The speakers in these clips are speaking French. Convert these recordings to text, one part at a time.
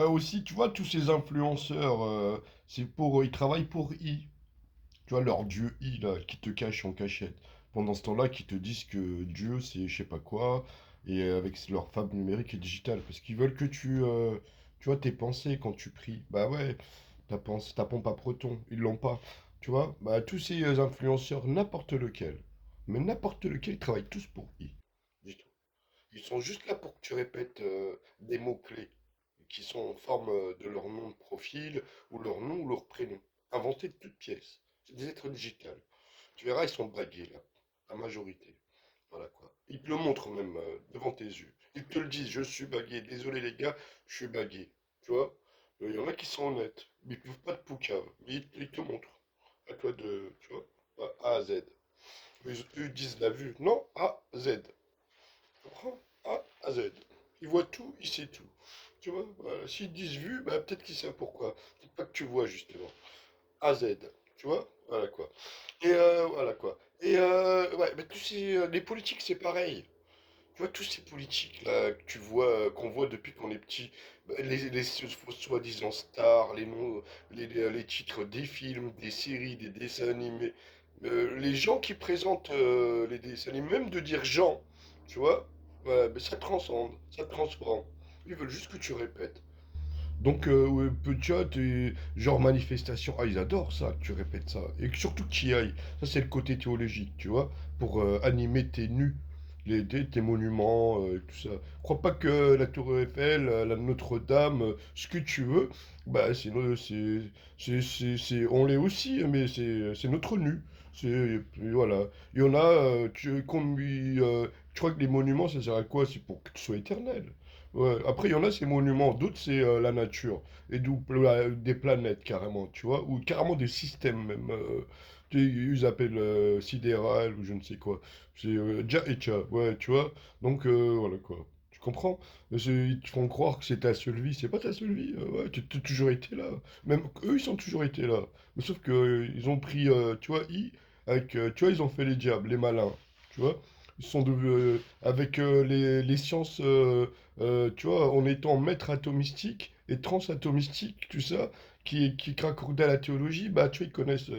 Aussi, tu vois, tous ces influenceurs, ils travaillent pour I. Tu vois, leur dieu I, là, qui te cache en cachette. Pendant ce temps-là, qui te disent que Dieu, c'est je sais pas quoi, et avec leur fable numérique et digitale. Parce qu'ils veulent que tu vois, tes pensées quand tu pries. Bah ouais, ta pompe à proton, ils l'ont pas. Tu vois, bah tous ces influenceurs, n'importe lequel, mais n'importe lequel, ils travaillent tous pour I. Du tout. Ils sont juste là pour que tu répètes des mots-clés qui sont en forme de leur nom de profil, ou leur nom ou leur prénom, inventés de toutes pièces. C'est des êtres digitales. Tu verras, ils sont bagués, là, la majorité. Voilà quoi. Ils te le montrent même devant tes yeux. Ils te le disent, je suis bagué. Désolé les gars, je suis bagué. Tu vois? Il y en a qui sont honnêtes. Mais ils ne peuvent pas de poucave. Mais ils te montrent. À toi de, tu vois, A à Z. Eux disent la vue. Non, A, Z. Tu comprends? A à Z. Ils voient tout, ils savent tout. Tu vois? Voilà. S'ils disent vue, bah, peut-être qu'ils savent pourquoi. Peut-être pas que tu vois justement. A Z. Tu vois? Voilà quoi. Et voilà quoi. Et ouais, mais tu sais, les politiques c'est pareil. Tu vois, tous ces politiques là que tu vois, qu'on voit depuis qu'on est petit, bah, les soi-disant stars, les noms, les titres des films, des séries, des dessins animés, les gens qui présentent les dessins animés, même de dire Jean, tu vois, ouais, mais ça transcende, ça transforme. Ils veulent juste que tu répètes. Donc, ouais, tu vois, genre manifestation, ah, ils adorent ça, que tu répètes ça. Et que surtout que tu y ailles. Ça, c'est le côté théologique, tu vois, pour animer tes nus, tes monuments, tout ça. Crois pas que la Tour Eiffel, la Notre-Dame, ce que tu veux, bah, on l'est aussi, mais c'est notre nu. Voilà. Il y en a, tu crois que les monuments, ça sert à quoi? C'est pour que tu sois éternel. Ouais. Après, il y en a, ces monuments, d'autres, c'est la nature. Et d'où des planètes, carrément, tu vois, ou carrément des systèmes, même. Ils appellent sidéral, ou je ne sais quoi. C'est Dja et Tcha, ouais, tu vois. Donc, voilà, quoi. Tu comprends? Ils te font croire que c'est ta seule vie. C'est pas ta seule vie. Ouais, tu as toujours été là. Même eux, ils ont toujours été là. Mais sauf que ils ont pris, tu vois, tu vois, ils ont fait les diables, les malins. Tu vois? Ils sont devenus, avec les sciences. Tu vois, en étant maître atomistique et transatomistique, tout ça, qui raccordent à la théologie, bah, tu vois, ils connaissent,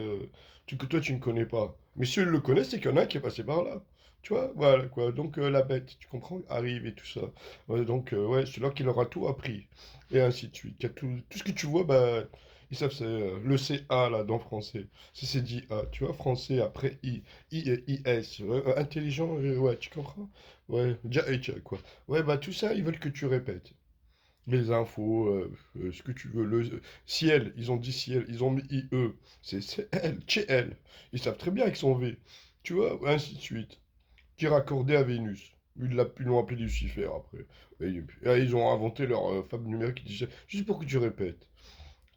que toi, tu ne connais pas. Mais si ils le connaissent, c'est qu'il y en a un qui est passé par là. Tu vois, voilà, quoi. Donc, la bête, tu comprends, arrive et tout ça. Ouais, donc, ouais, c'est là qu'il aura tout appris. Et ainsi de suite. Il y a tout ce que tu vois, bah, ils savent, c'est le CA, là, dans français. C'est dit A, tu vois, français, après I. I et IS. Ouais, intelligent, ouais, tu comprends? Ouais, déjà, et tiens, quoi. Ouais, bah tout ça, ils veulent que tu répètes. Les infos, ce que tu veux. Le ciel, ils ont dit ciel, ils ont mis IE. C'est elle, chez elle. Ils savent très bien qu'ils sont V. Tu vois, ainsi de suite. Qui est raccordé à Vénus. Ils l'ont appelé Lucifer après. Ils ont inventé leur fable numérique qui disait juste pour que tu répètes.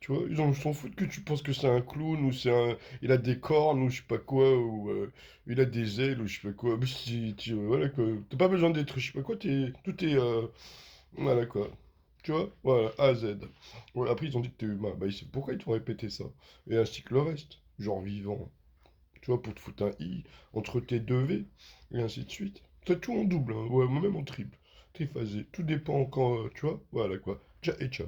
Tu vois, ils s'en foutent que tu penses que c'est un clown ou il a des cornes ou je sais pas quoi ou il a des ailes ou je sais pas quoi. Mais voilà quoi. T'as pas besoin d'être je sais pas quoi, tout est voilà quoi. Tu vois? Voilà, A à Z. Ouais, après ils ont dit que t'es humain. Bah pourquoi ils t'ont répété ça? Et ainsi que le reste. Genre vivant. Tu vois, pour te foutre un I entre tes deux V et ainsi de suite. T'as tout en double, hein. Ouais, même en triple. Triphasé. Tout dépend quand, tu vois? Voilà quoi. Tcha et tcha.